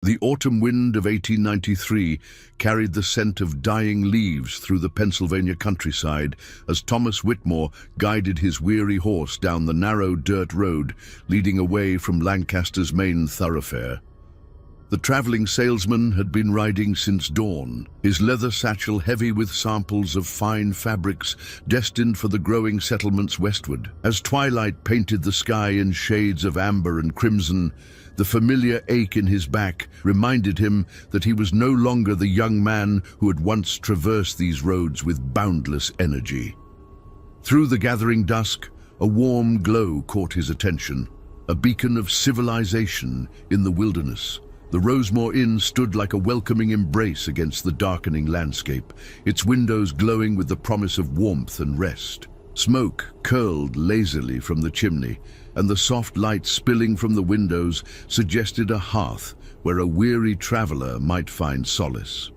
The autumn wind of 1893 carried the scent of dying leaves through the Pennsylvania countryside as Thomas Whitmore guided his weary horse down the narrow dirt road leading away from Lancaster's main thoroughfare. The traveling salesman had been riding since dawn, his leather satchel heavy with samples of fine fabrics destined for the growing settlements westward. As twilight painted the sky in shades of amber and crimson, the familiar ache in his back reminded him that he was no longer the young man who had once traversed these roads with boundless energy. Through the gathering dusk, a warm glow caught his attention, a beacon of civilization in the wilderness. The Rosemore Inn stood like a welcoming embrace against the darkening landscape, its windows glowing with the promise of warmth and rest. Smoke curled lazily from the chimney, and the soft light spilling from the windows suggested a hearth where a weary traveler might find solace.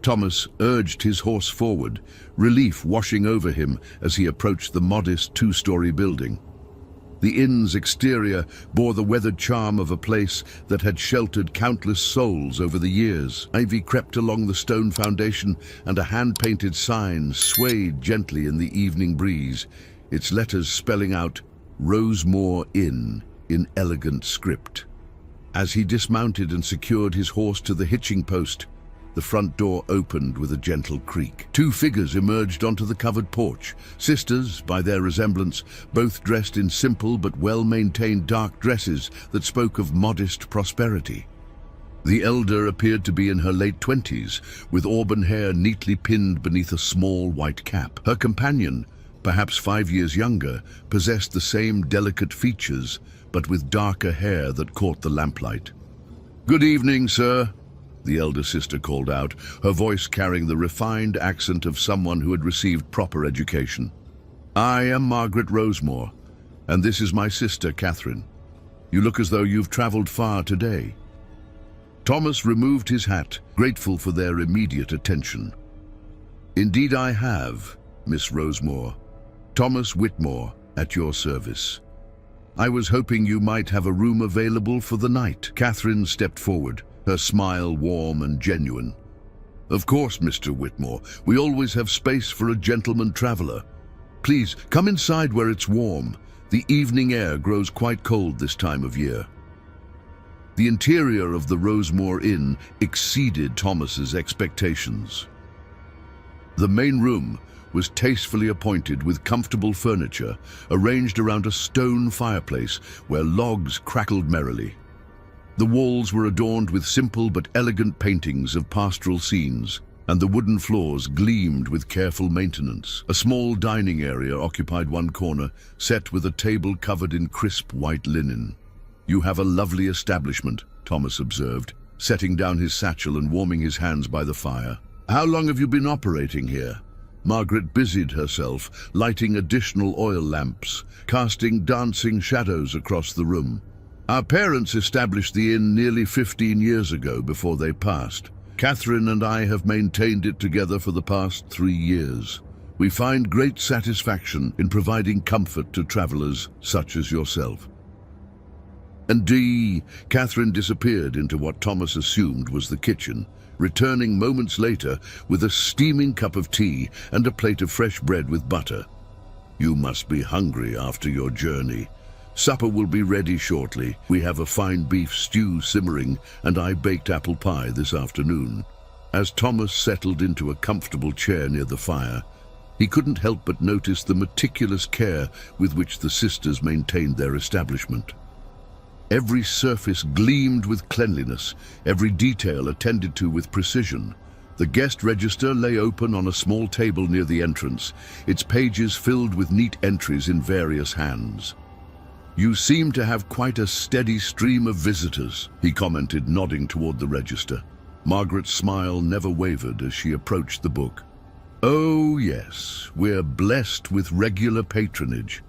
Thomas urged his horse forward, relief washing over him as he approached the modest two-story building. The inn's exterior bore the weathered charm of a place that had sheltered countless souls over the years. Ivy crept along the stone foundation, and a hand-painted sign swayed gently in the evening breeze, its letters spelling out Rosemore Inn in elegant script. As he dismounted and secured his horse to the hitching post, the front door opened with a gentle creak. Two figures emerged onto the covered porch, sisters by their resemblance, both dressed in simple but well-maintained dark dresses that spoke of modest prosperity. The elder appeared to be in her late 20s, with auburn hair neatly pinned beneath a small white cap. Her companion, perhaps 5 years younger, possessed the same delicate features, but with darker hair that caught the lamplight. "Good evening, sir," the elder sister called out, her voice carrying the refined accent of someone who had received proper education. "I am Margaret Rosemore, and this is my sister, Catherine. You look as though you've traveled far today." Thomas removed his hat, grateful for their immediate attention. "Indeed I have, Miss Rosemore. Thomas Whitmore, at your service. I was hoping you might have a room available for the night." Catherine stepped forward, her smile warm and genuine. "Of course, Mr. Whitmore. We always have space for a gentleman traveler. Please, come inside where it's warm. The evening air grows quite cold this time of year." The interior of the Rosemore Inn exceeded Thomas's expectations. The main room was tastefully appointed with comfortable furniture arranged around a stone fireplace where logs crackled merrily. The walls were adorned with simple but elegant paintings of pastoral scenes, and the wooden floors gleamed with careful maintenance. A small dining area occupied one corner, set with a table covered in crisp white linen. "You have a lovely establishment," Thomas observed, setting down his satchel and warming his hands by the fire. "How long have you been operating here?" Margaret busied herself, lighting additional oil lamps, casting dancing shadows across the room. "Our parents established the inn nearly 15 years ago before they passed. Catherine and I have maintained it together for the past 3 years. We find great satisfaction in providing comfort to travelers such as yourself." Catherine disappeared into what Thomas assumed was the kitchen, returning moments later with a steaming cup of tea and a plate of fresh bread with butter. "You must be hungry after your journey. Supper will be ready shortly. We have a fine beef stew simmering, and I baked apple pie this afternoon." As Thomas settled into a comfortable chair near the fire, he couldn't help but notice the meticulous care with which the sisters maintained their establishment. Every surface gleamed with cleanliness, every detail attended to with precision. The guest register lay open on a small table near the entrance, its pages filled with neat entries in various hands. "You seem to have quite a steady stream of visitors," he commented, nodding toward the register. Margaret's smile never wavered as she approached the book. "Oh yes, we're blessed with regular patronage.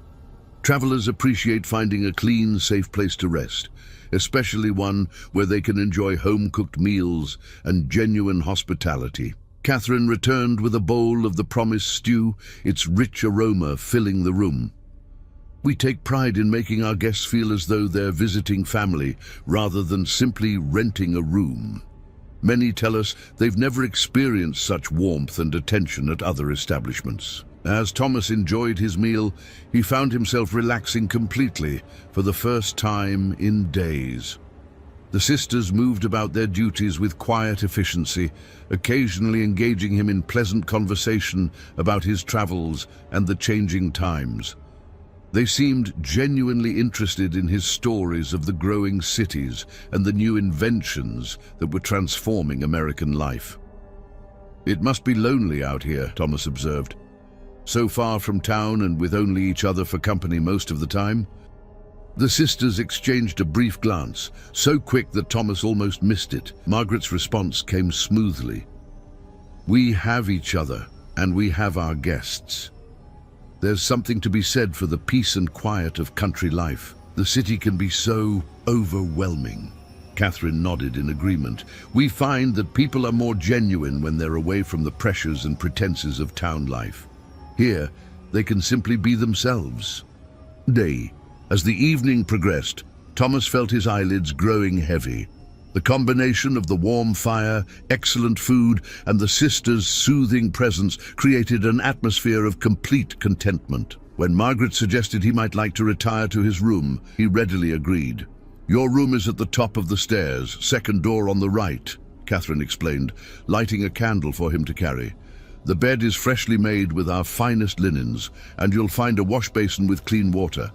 Travelers appreciate finding a clean, safe place to rest, especially one where they can enjoy home-cooked meals and genuine hospitality." Catherine returned with a bowl of the promised stew, its rich aroma filling the room. We take pride in making our guests feel as though they're visiting family rather than simply renting a room. Many tell us they've never experienced such warmth and attention at other establishments. As Thomas enjoyed his meal, he found himself relaxing completely for the first time in days. The sisters moved about their duties with quiet efficiency, occasionally engaging him in pleasant conversation about his travels and the changing times. They seemed genuinely interested in his stories of the growing cities and the new inventions that were transforming American life. "It must be lonely out here," Thomas observed. "So far from town and with only each other for company most of the time." The sisters exchanged a brief glance, so quick that Thomas almost missed it. Margaret's response came smoothly. "We have each other, and we have our guests. There's something to be said for the peace and quiet of country life. The city can be so overwhelming." Catherine nodded in agreement. "We find that people are more genuine when they're away from the pressures and pretenses of town life. Here, they can simply be themselves." As the evening progressed, Thomas felt his eyelids growing heavy. The combination of the warm fire, excellent food, and the sisters' soothing presence created an atmosphere of complete contentment. When Margaret suggested he might like to retire to his room, he readily agreed. "Your room is at the top of the stairs, second door on the right," Catherine explained, lighting a candle for him to carry. "The bed is freshly made with our finest linens, and you'll find a wash basin with clean water.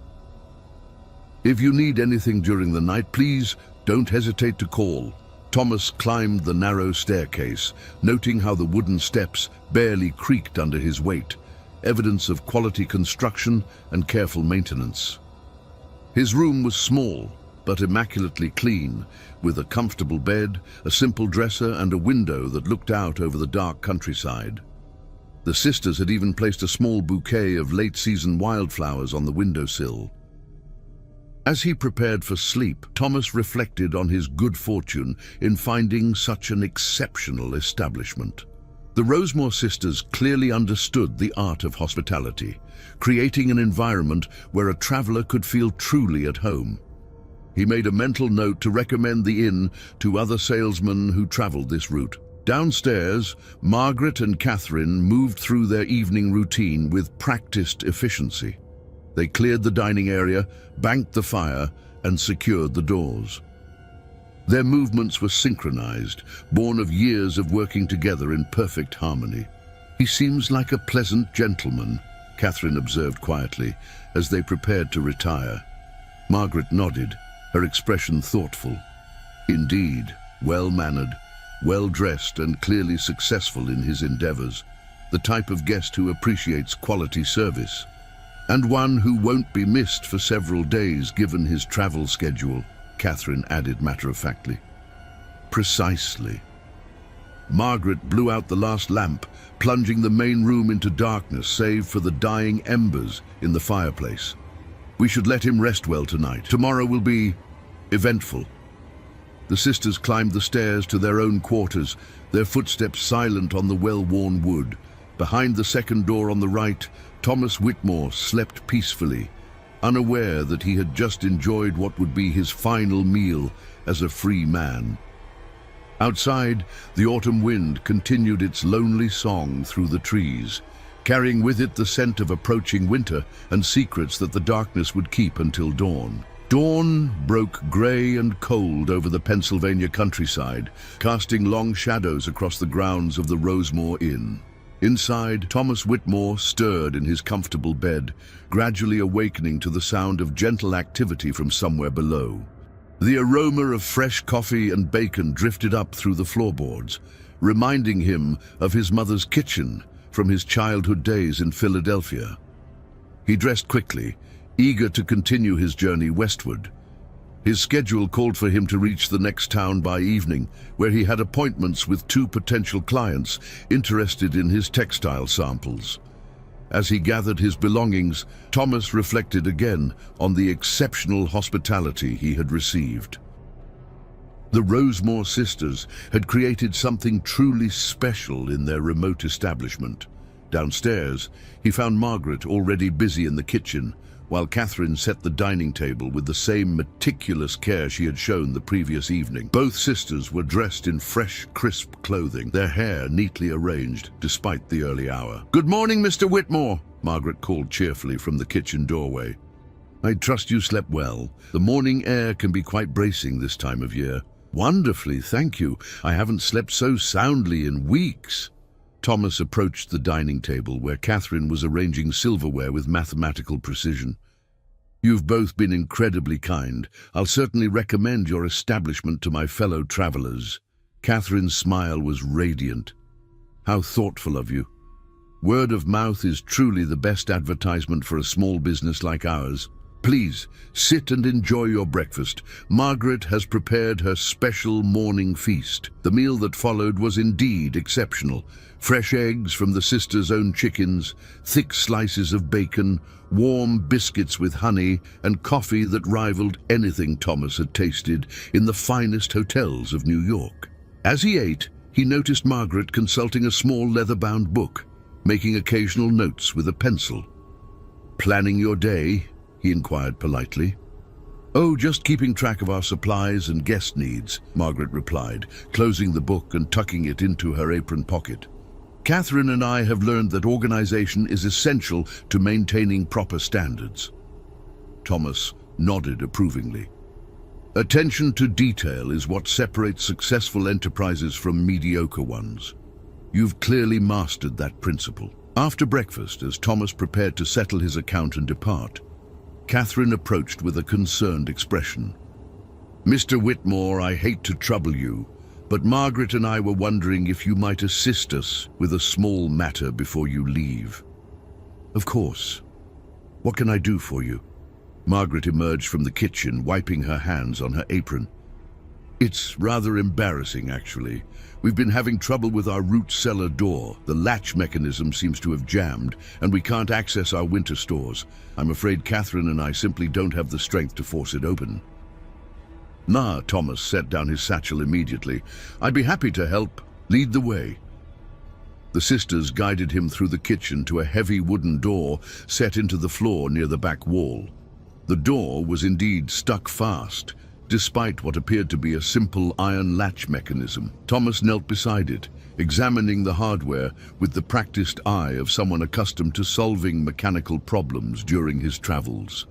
If you need anything during the night, please don't hesitate to call." Thomas climbed the narrow staircase, noting how the wooden steps barely creaked under his weight, evidence of quality construction and careful maintenance. His room was small, but immaculately clean, with a comfortable bed, a simple dresser, and a window that looked out over the dark countryside. The sisters had even placed a small bouquet of late-season wildflowers on the windowsill. As he prepared for sleep, Thomas reflected on his good fortune in finding such an exceptional establishment. The Rosemore sisters clearly understood the art of hospitality, creating an environment where a traveler could feel truly at home. He made a mental note to recommend the inn to other salesmen who traveled this route. Downstairs, Margaret and Catherine moved through their evening routine with practiced efficiency. They cleared the dining area, banked the fire, and secured the doors. Their movements were synchronized, born of years of working together in perfect harmony. "He seems like a pleasant gentleman," Catherine observed quietly, as they prepared to retire. Margaret nodded, her expression thoughtful. "Indeed, well-mannered, well-dressed, and clearly successful in his endeavors. The type of guest who appreciates quality service. And one who won't be missed for several days given his travel schedule," Catherine added matter-of-factly. "Precisely." Margaret blew out the last lamp, plunging the main room into darkness save for the dying embers in the fireplace. "We should let him rest well tonight. Tomorrow will be eventful." The sisters climbed the stairs to their own quarters, their footsteps silent on the well-worn wood. Behind the second door on the right, Thomas Whitmore slept peacefully, unaware that he had just enjoyed what would be his final meal as a free man. Outside, the autumn wind continued its lonely song through the trees, carrying with it the scent of approaching winter and secrets that the darkness would keep until dawn. Dawn broke grey and cold over the Pennsylvania countryside, casting long shadows across the grounds of the Rosemore Inn. Inside, Thomas Whitmore stirred in his comfortable bed, gradually awakening to the sound of gentle activity from somewhere below. The aroma of fresh coffee and bacon drifted up through the floorboards, reminding him of his mother's kitchen from his childhood days in Philadelphia. He dressed quickly, eager to continue his journey westward. His schedule called for him to reach the next town by evening, where he had appointments with 2 potential clients interested in his textile samples. As he gathered his belongings, Thomas reflected again on the exceptional hospitality he had received. The Rosemore sisters had created something truly special in their remote establishment. Downstairs, he found Margaret already busy in the kitchen, while Catherine set the dining table with the same meticulous care she had shown the previous evening. Both sisters were dressed in fresh, crisp clothing, their hair neatly arranged despite the early hour. "Good morning, Mr. Whitmore," Margaret called cheerfully from the kitchen doorway. "I trust you slept well. The morning air can be quite bracing this time of year." "Wonderfully, thank you. I haven't slept so soundly in weeks." Thomas approached the dining table where Catherine was arranging silverware with mathematical precision. "You've both been incredibly kind. I'll certainly recommend your establishment to my fellow travelers." Catherine's smile was radiant. "How thoughtful of you. Word of mouth is truly the best advertisement for a small business like ours. Please, sit and enjoy your breakfast. Margaret has prepared her special morning feast." The meal that followed was indeed exceptional. Fresh eggs from the sisters' own chickens, thick slices of bacon, warm biscuits with honey, and coffee that rivaled anything Thomas had tasted in the finest hotels of New York. As he ate, he noticed Margaret consulting a small leather-bound book, making occasional notes with a pencil. "Planning your day?" he inquired politely. "Oh, just keeping track of our supplies and guest needs," Margaret replied, closing the book and tucking it into her apron pocket. "Catherine and I have learned that organization is essential to maintaining proper standards." Thomas nodded approvingly. "Attention to detail is what separates successful enterprises from mediocre ones. You've clearly mastered that principle." After breakfast, as Thomas prepared to settle his account and depart, Catherine approached with a concerned expression. "Mr. Whitmore, I hate to trouble you, but Margaret and I were wondering if you might assist us with a small matter before you leave." "Of course. What can I do for you?" Margaret emerged from the kitchen, wiping her hands on her apron. "It's rather embarrassing, actually. We've been having trouble with our root cellar door. The latch mechanism seems to have jammed, and we can't access our winter stores. I'm afraid Catherine and I simply don't have the strength to force it open." Thomas set down his satchel immediately. "I'd be happy to help. Lead the way." The sisters guided him through the kitchen to a heavy wooden door set into the floor near the back wall. The door was indeed stuck fast, despite what appeared to be a simple iron latch mechanism. Thomas knelt beside it, examining the hardware with the practiced eye of someone accustomed to solving mechanical problems during his travels.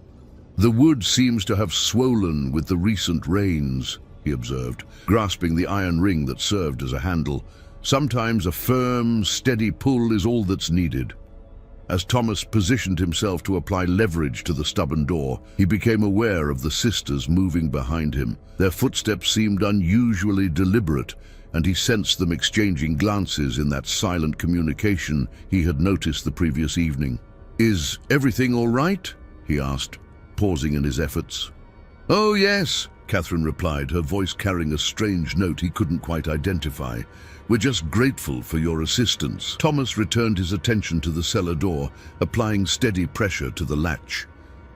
"The wood seems to have swollen with the recent rains," he observed, grasping the iron ring that served as a handle. "Sometimes a firm, steady pull is all that's needed." As Thomas positioned himself to apply leverage to the stubborn door, he became aware of the sisters moving behind him. Their footsteps seemed unusually deliberate, and he sensed them exchanging glances in that silent communication he had noticed the previous evening. "Is everything all right?" he asked, pausing in his efforts. "Oh, yes," Catherine replied, her voice carrying a strange note he couldn't quite identify. "We're just grateful for your assistance." Thomas returned his attention to the cellar door, applying steady pressure to the latch.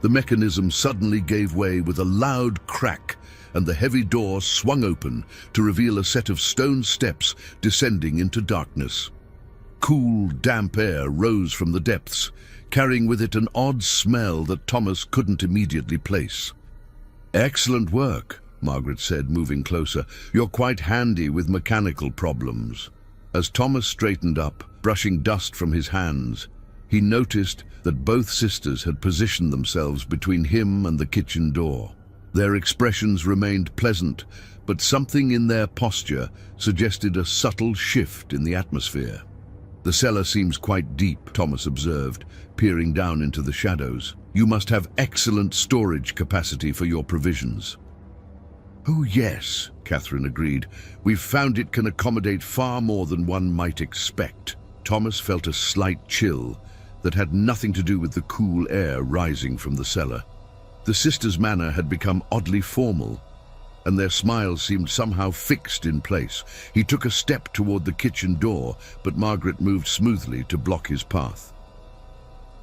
The mechanism suddenly gave way with a loud crack, and the heavy door swung open to reveal a set of stone steps descending into darkness. Cool, damp air rose from the depths, carrying with it an odd smell that Thomas couldn't immediately place. "Excellent work," Margaret said, moving closer. "You're quite handy with mechanical problems." As Thomas straightened up, brushing dust from his hands, he noticed that both sisters had positioned themselves between him and the kitchen door. Their expressions remained pleasant, but something in their posture suggested a subtle shift in the atmosphere. "The cellar seems quite deep," Thomas observed, peering down into the shadows. "You must have excellent storage capacity for your provisions." "Oh yes," Catherine agreed. "We've found it can accommodate far more than one might expect." Thomas felt a slight chill that had nothing to do with the cool air rising from the cellar. The sisters' manner had become oddly formal, and their smiles seemed somehow fixed in place. He took a step toward the kitchen door, but Margaret moved smoothly to block his path.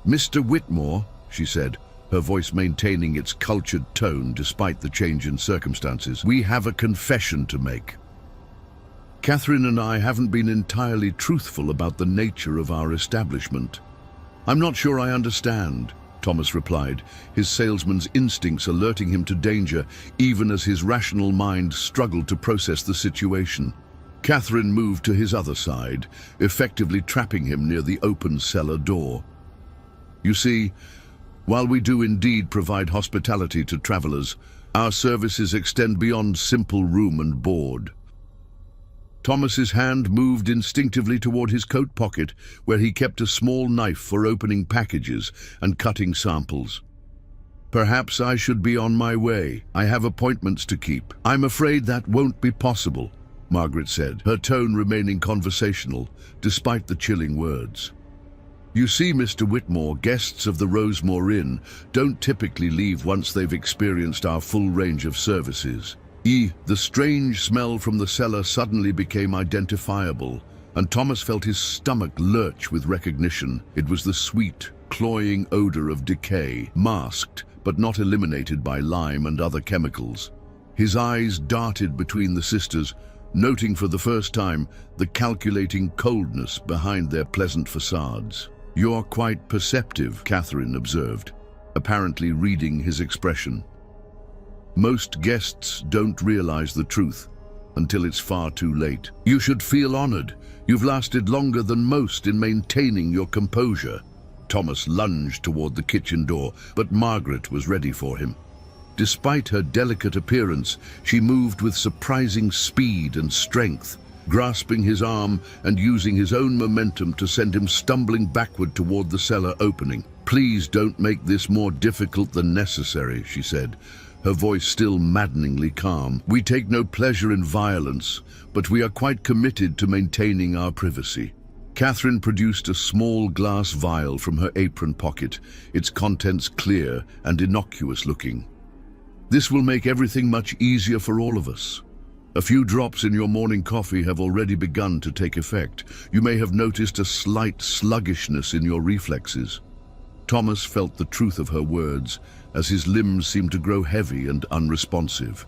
"Mr. Whitmore," she said, her voice maintaining its cultured tone despite the change in circumstances, "we have a confession to make. Catherine and I haven't been entirely truthful about the nature of our establishment. I'm not sure I understand. Thomas replied, his salesman's instincts alerting him to danger even as his rational mind struggled to process the situation. Catherine moved to his other side, effectively trapping him near the open cellar door. You see, while we do indeed provide hospitality to travelers, our services extend beyond simple room and board. Thomas's hand moved instinctively toward his coat pocket, where he kept a small knife for opening packages and cutting samples. Perhaps I should be on my way. I have appointments to keep. I'm afraid that won't be possible, Margaret said, her tone remaining conversational, despite the chilling words. You see, Mr. Whitmore, guests of the Rosemore Inn don't typically leave once they've experienced our full range of services. The strange smell from the cellar suddenly became identifiable, and Thomas felt his stomach lurch with recognition. It was the sweet, cloying odor of decay, masked but not eliminated by lime and other chemicals. His eyes darted between the sisters, noting for the first time the calculating coldness behind their pleasant facades. "You're quite perceptive," Catherine observed, apparently reading his expression. "Most guests don't realize the truth until it's far too late. You should feel honored. You've lasted longer than most in maintaining your composure." Thomas lunged toward the kitchen door, but Margaret was ready for him. Despite her delicate appearance, she moved with surprising speed and strength, grasping his arm and using his own momentum to send him stumbling backward toward the cellar opening. "Please don't make this more difficult than necessary," she said, her voice still maddeningly calm. "We take no pleasure in violence, but we are quite committed to maintaining our privacy." Catherine produced a small glass vial from her apron pocket, its contents clear and innocuous looking. "This will make everything much easier for all of us. A few drops in your morning coffee have already begun to take effect. You may have noticed a slight sluggishness in your reflexes." Thomas felt the truth of her words as his limbs seemed to grow heavy and unresponsive.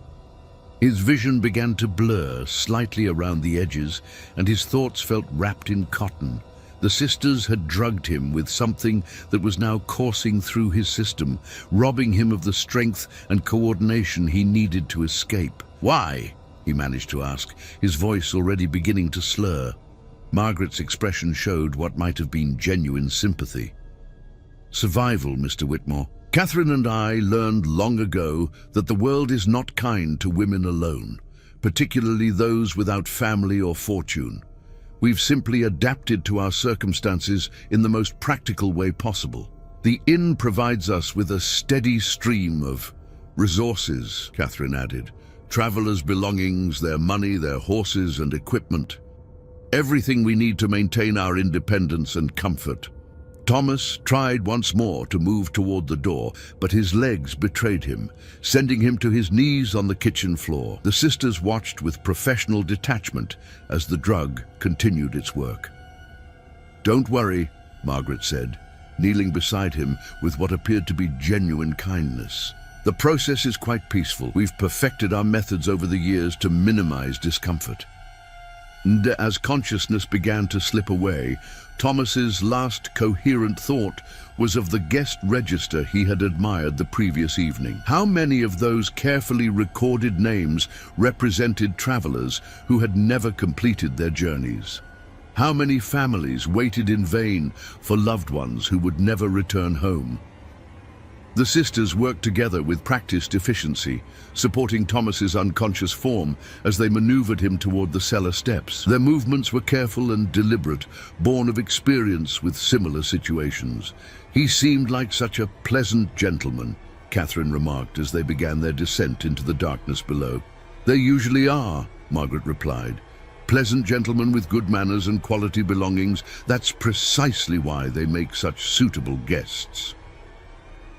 His vision began to blur slightly around the edges, and his thoughts felt wrapped in cotton. The sisters had drugged him with something that was now coursing through his system, robbing him of the strength and coordination he needed to escape. "Why?" he managed to ask, his voice already beginning to slur. Margaret's expression showed what might have been genuine sympathy. "Survival, Mr. Whitmore. Catherine and I learned long ago that the world is not kind to women alone, particularly those without family or fortune. We've simply adapted to our circumstances in the most practical way possible. The inn provides us with a steady stream of resources," Catherine added. "Travelers' belongings, their money, their horses and equipment. Everything we need to maintain our independence and comfort." Thomas tried once more to move toward the door, but his legs betrayed him, sending him to his knees on the kitchen floor. The sisters watched with professional detachment as the drug continued its work. "Don't worry," Margaret said, kneeling beside him with what appeared to be genuine kindness. "The process is quite peaceful. We've perfected our methods over the years to minimize discomfort." And as consciousness began to slip away, Thomas's last coherent thought was of the guest register he had admired the previous evening. How many of those carefully recorded names represented travelers who had never completed their journeys? How many families waited in vain for loved ones who would never return home? The sisters worked together with practiced efficiency, supporting Thomas's unconscious form as they maneuvered him toward the cellar steps. Their movements were careful and deliberate, born of experience with similar situations. "He seemed like such a pleasant gentleman," Catherine remarked as they began their descent into the darkness below. "They usually are," Margaret replied. "Pleasant gentlemen with good manners and quality belongings. That's precisely why they make such suitable guests."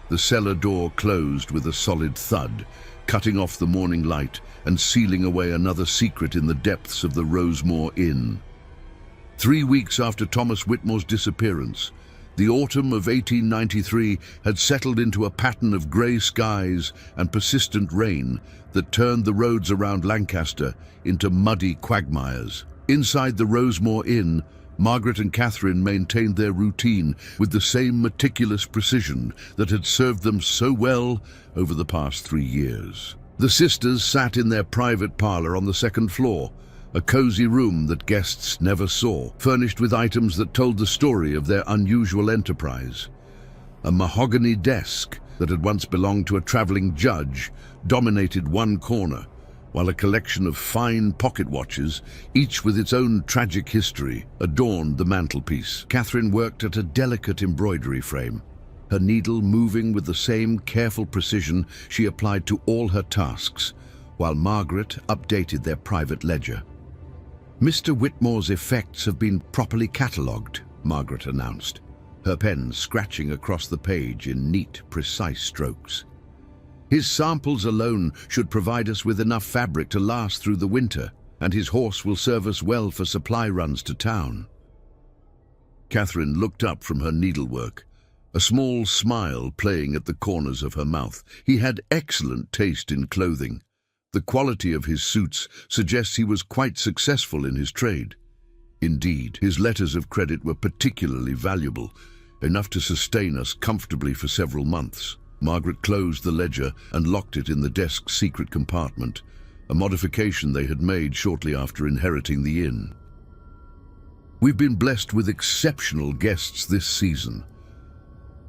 The cellar door closed with a solid thud, cutting off the morning light and sealing away another secret in the depths of the Rosemore Inn. 3 weeks after Thomas Whitmore's disappearance, the autumn of 1893 had settled into a pattern of grey skies and persistent rain that turned the roads around Lancaster into muddy quagmires. Inside the Rosemore Inn, Margaret and Catherine maintained their routine with the same meticulous precision that had served them so well over the past 3 years. The sisters sat in their private parlour on the second floor, a cozy room that guests never saw, furnished with items that told the story of their unusual enterprise. A mahogany desk that had once belonged to a travelling judge dominated one corner, while a collection of fine pocket watches, each with its own tragic history, adorned the mantelpiece. Catherine worked at a delicate embroidery frame, her needle moving with the same careful precision she applied to all her tasks, while Margaret updated their private ledger. "Mr. Whitmore's effects have been properly catalogued," Margaret announced, her pen scratching across the page in neat, precise strokes. "His samples alone should provide us with enough fabric to last through the winter, and his horse will serve us well for supply runs to town." Catherine looked up from her needlework, a small smile playing at the corners of her mouth. He had excellent taste in clothing. The quality of his suits suggests he was quite successful in his trade. Indeed, his letters of credit were particularly valuable, enough to sustain us comfortably for several months. Margaret closed the ledger and locked it in the desk's secret compartment, a modification they had made shortly after inheriting the inn. "We've been blessed with exceptional guests this season."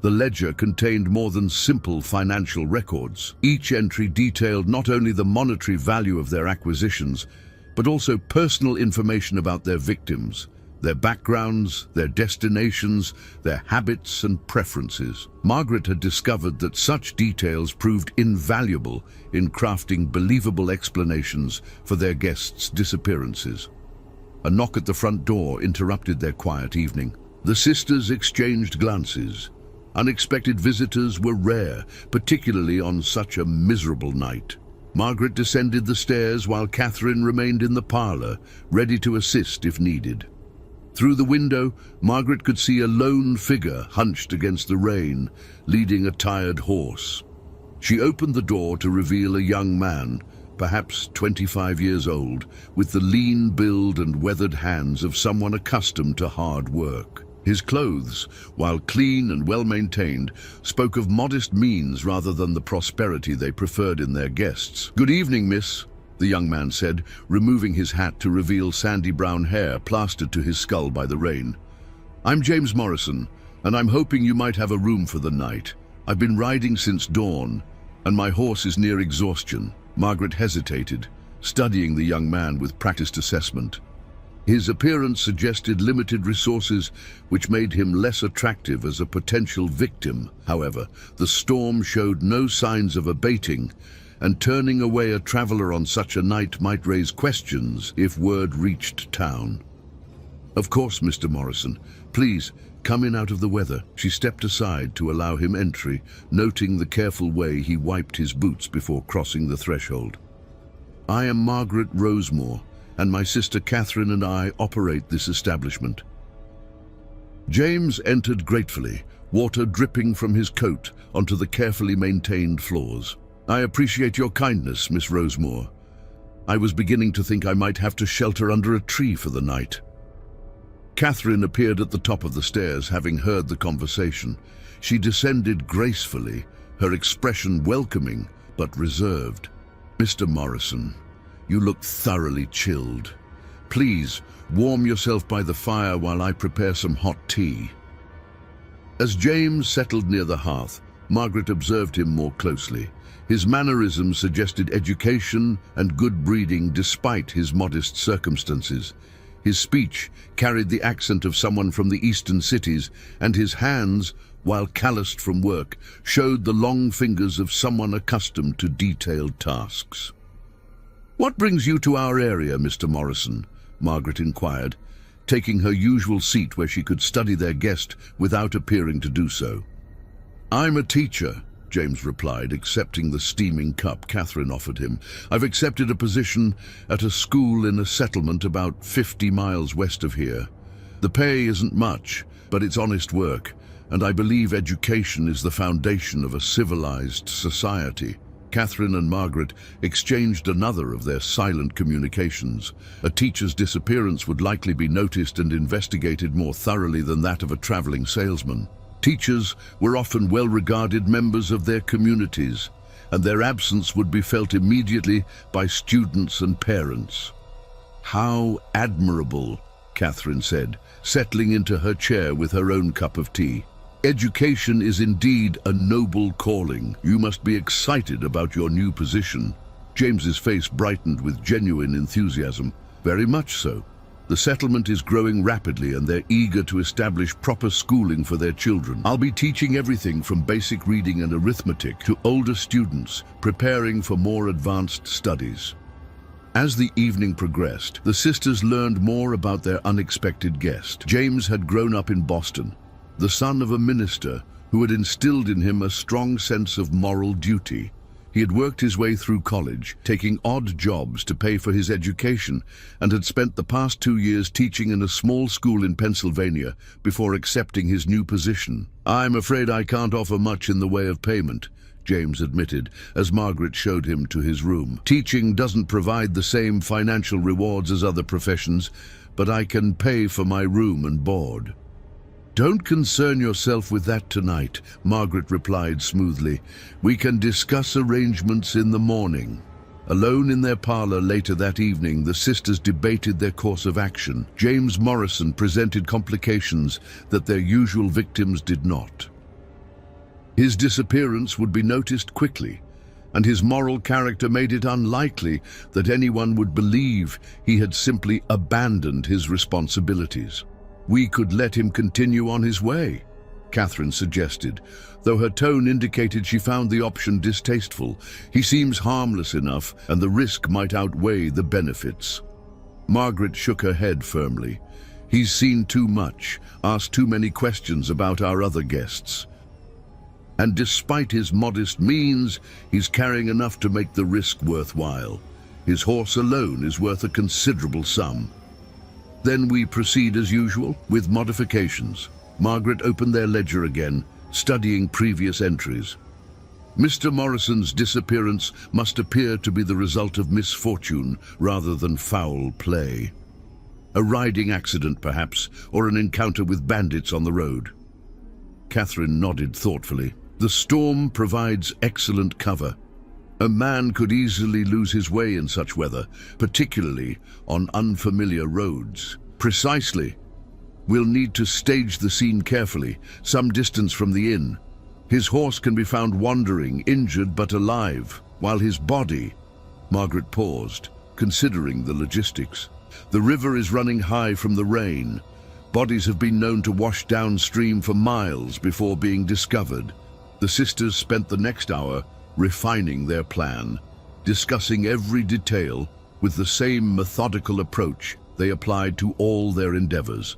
The ledger contained more than simple financial records. Each entry detailed not only the monetary value of their acquisitions, but also personal information about their victims, their backgrounds, their destinations, their habits and preferences. Margaret had discovered that such details proved invaluable in crafting believable explanations for their guests' disappearances. A knock at the front door interrupted their quiet evening. The sisters exchanged glances. Unexpected visitors were rare, particularly on such a miserable night. Margaret descended the stairs while Catherine remained in the parlour, ready to assist if needed. Through the window, Margaret could see a lone figure hunched against the rain, leading a tired horse. She opened the door to reveal a young man, perhaps 25 years old, with the lean build and weathered hands of someone accustomed to hard work. His clothes, while clean and well-maintained, spoke of modest means rather than the prosperity they preferred in their guests. "Good evening, miss," the young man said, removing his hat to reveal sandy brown hair plastered to his skull by the rain. "I'm James Morrison, and I'm hoping you might have a room for the night. I've been riding since dawn, and my horse is near exhaustion." Margaret hesitated, studying the young man with practiced assessment. His appearance suggested limited resources, which made him less attractive as a potential victim. However, the storm showed no signs of abating, and turning away a traveller on such a night might raise questions if word reached town. "Of course, Mr. Morrison. Please, come in out of the weather." She stepped aside to allow him entry, noting the careful way he wiped his boots before crossing the threshold. "I am Margaret Rosemore, and my sister Catherine and I operate this establishment." James entered gratefully, water dripping from his coat onto the carefully maintained floors. "I appreciate your kindness, Miss Rosemore. I was beginning to think I might have to shelter under a tree for the night." Catherine appeared at the top of the stairs, having heard the conversation. She descended gracefully, her expression welcoming but reserved. "Mr. Morrison, you look thoroughly chilled. Please, warm yourself by the fire while I prepare some hot tea." As James settled near the hearth, Margaret observed him more closely. His mannerisms suggested education and good breeding despite his modest circumstances. His speech carried the accent of someone from the eastern cities, and his hands, while calloused from work, showed the long fingers of someone accustomed to detailed tasks. "What brings you to our area, Mr. Morrison?" Margaret inquired, taking her usual seat where she could study their guest without appearing to do so. "I'm a teacher," James replied, accepting the steaming cup Catherine offered him. "I've accepted a position at a school in a settlement about 50 miles west of here. The pay isn't much, but it's honest work, and I believe education is the foundation of a civilized society." Catherine and Margaret exchanged another of their silent communications. A teacher's disappearance would likely be noticed and investigated more thoroughly than that of a traveling salesman. Teachers were often well-regarded members of their communities, and their absence would be felt immediately by students and parents. "How admirable," Catherine said, settling into her chair with her own cup of tea. "Education is indeed a noble calling. You must be excited about your new position." James's face brightened with genuine enthusiasm. "Very much so. The settlement is growing rapidly and they're eager to establish proper schooling for their children. I'll be teaching everything from basic reading and arithmetic to older students, preparing for more advanced studies." As the evening progressed, the sisters learned more about their unexpected guest. James had grown up in Boston, the son of a minister who had instilled in him a strong sense of moral duty. He had worked his way through college, taking odd jobs to pay for his education, and had spent the past 2 years teaching in a small school in Pennsylvania before accepting his new position. "I'm afraid I can't offer much in the way of payment," James admitted, as Margaret showed him to his room. "Teaching doesn't provide the same financial rewards as other professions, but I can pay for my room and board." "Don't concern yourself with that tonight," Margaret replied smoothly. "We can discuss arrangements in the morning." Alone in their parlor later that evening, the sisters debated their course of action. James Morrison presented complications that their usual victims did not. His disappearance would be noticed quickly, and his moral character made it unlikely that anyone would believe he had simply abandoned his responsibilities. "We could let him continue on his way," Catherine suggested, though her tone indicated she found the option distasteful. "He seems harmless enough, and the risk might outweigh the benefits." Margaret shook her head firmly. "He's seen too much, asked too many questions about our other guests. And despite his modest means, he's carrying enough to make the risk worthwhile. His horse alone is worth a considerable sum." "Then we proceed as usual, with modifications." Margaret opened their ledger again, studying previous entries. "Mr. Morrison's disappearance must appear to be the result of misfortune rather than foul play. A riding accident, perhaps, or an encounter with bandits on the road." Catherine nodded thoughtfully. "The storm provides excellent cover. A man could easily lose his way in such weather, particularly on unfamiliar roads." "Precisely. We'll need to stage the scene carefully, some distance from the inn. His horse can be found wandering, injured but alive, while his body—" Margaret paused, considering the logistics. "The river is running high from the rain. Bodies have been known to wash downstream for miles before being discovered." The sisters spent the next hour refining their plan, discussing every detail with the same methodical approach they applied to all their endeavors.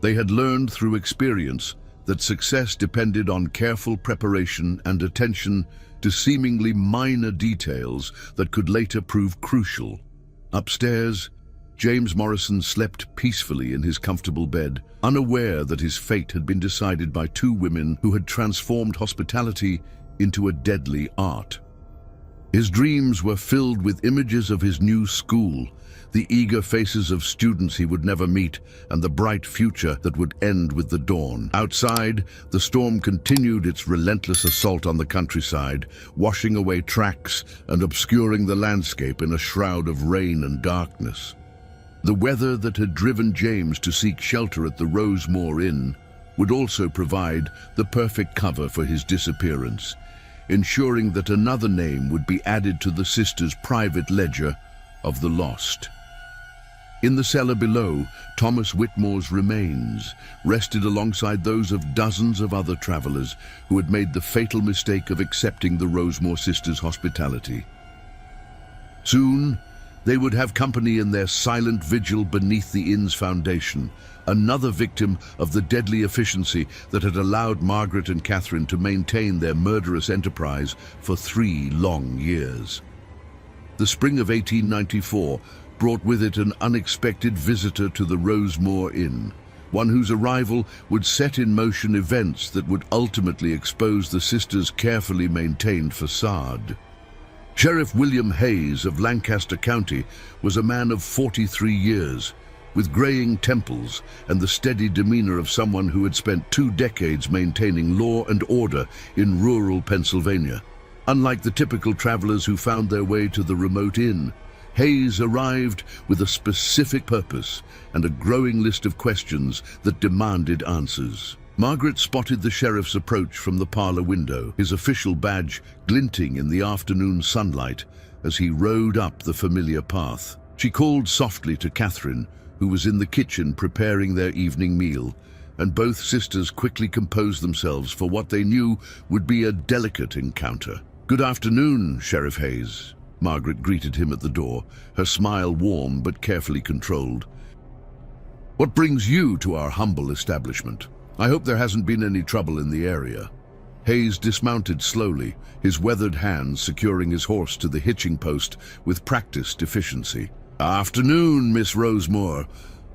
They had learned through experience that success depended on careful preparation and attention to seemingly minor details that could later prove crucial. Upstairs, James Morrison slept peacefully in his comfortable bed, unaware that his fate had been decided by 2 women who had transformed hospitality into a deadly art. His dreams were filled with images of his new school, the eager faces of students he would never meet, and the bright future that would end with the dawn. Outside, the storm continued its relentless assault on the countryside, washing away tracks and obscuring the landscape in a shroud of rain and darkness. The weather that had driven James to seek shelter at the Rosemore Inn would also provide the perfect cover for his disappearance, ensuring that another name would be added to the sisters' private ledger of the lost. In the cellar below, Thomas Whitmore's remains rested alongside those of dozens of other travelers who had made the fatal mistake of accepting the Rosemore sisters' hospitality. Soon, they would have company in their silent vigil beneath the inn's foundation, another victim of the deadly efficiency that had allowed Margaret and Catherine to maintain their murderous enterprise for 3 long years. The spring of 1894 brought with it an unexpected visitor to the Rosemore Inn, one whose arrival would set in motion events that would ultimately expose the sisters' carefully maintained facade. Sheriff William Hayes of Lancaster County was a man of 43 years, with graying temples and the steady demeanor of someone who had spent 2 decades maintaining law and order in rural Pennsylvania. Unlike the typical travelers who found their way to the remote inn, Hayes arrived with a specific purpose and a growing list of questions that demanded answers. Margaret spotted the sheriff's approach from the parlor window, his official badge glinting in the afternoon sunlight as he rode up the familiar path. She called softly to Catherine, who was in the kitchen preparing their evening meal, and both sisters quickly composed themselves for what they knew would be a delicate encounter. "Good afternoon, Sheriff Hayes." Margaret greeted him at the door, her smile warm but carefully controlled. "What brings you to our humble establishment? I hope there hasn't been any trouble in the area." Hayes dismounted slowly, his weathered hands securing his horse to the hitching post with practiced efficiency. "Afternoon, Miss Rosemore.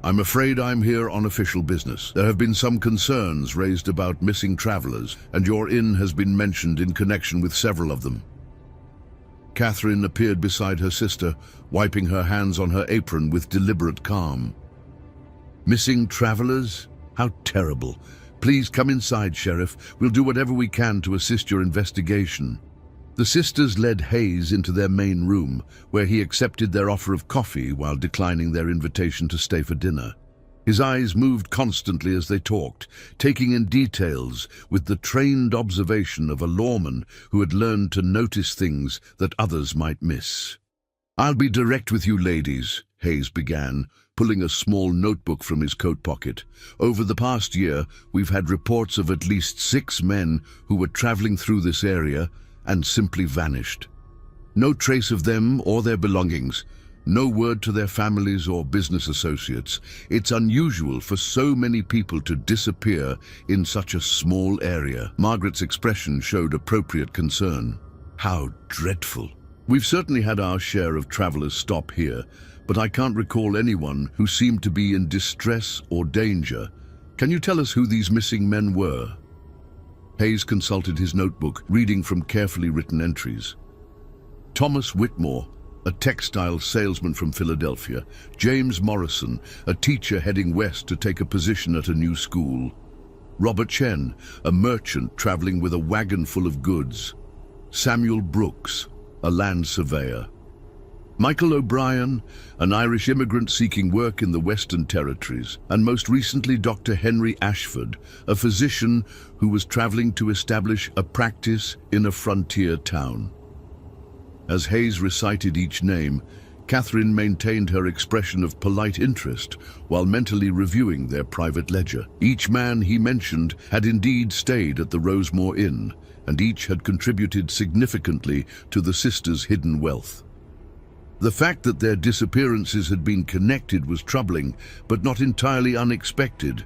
I'm afraid I'm here on official business. There have been some concerns raised about missing travelers, and your inn has been mentioned in connection with several of them." Catherine appeared beside her sister, wiping her hands on her apron with deliberate calm. "Missing travelers? How terrible. Please come inside, Sheriff. We'll do whatever we can to assist your investigation." The sisters led Hayes into their main room, where he accepted their offer of coffee while declining their invitation to stay for dinner. His eyes moved constantly as they talked, taking in details with the trained observation of a lawman who had learned to notice things that others might miss. "I'll be direct with you ladies," Hayes began, pulling a small notebook from his coat pocket. "Over the past year, we've had reports of at least 6 men who were traveling through this area and simply vanished. No trace of them or their belongings. No word to their families or business associates. It's unusual for so many people to disappear in such a small area." Margaret's expression showed appropriate concern. "How dreadful. We've certainly had our share of travelers stop here, but I can't recall anyone who seemed to be in distress or danger. Can you tell us who these missing men were?" Hayes consulted his notebook, reading from carefully written entries. "Thomas Whitmore, a textile salesman from Philadelphia. James Morrison, a teacher heading west to take a position at a new school. Robert Chen, a merchant traveling with a wagon full of goods. Samuel Brooks, a land surveyor. Michael O'Brien, an Irish immigrant seeking work in the Western Territories, and most recently Dr. Henry Ashford, a physician who was traveling to establish a practice in a frontier town." As Hayes recited each name, Catherine maintained her expression of polite interest while mentally reviewing their private ledger. Each man he mentioned had indeed stayed at the Rosemore Inn, and each had contributed significantly to the sisters' hidden wealth. The fact that their disappearances had been connected was troubling, but not entirely unexpected.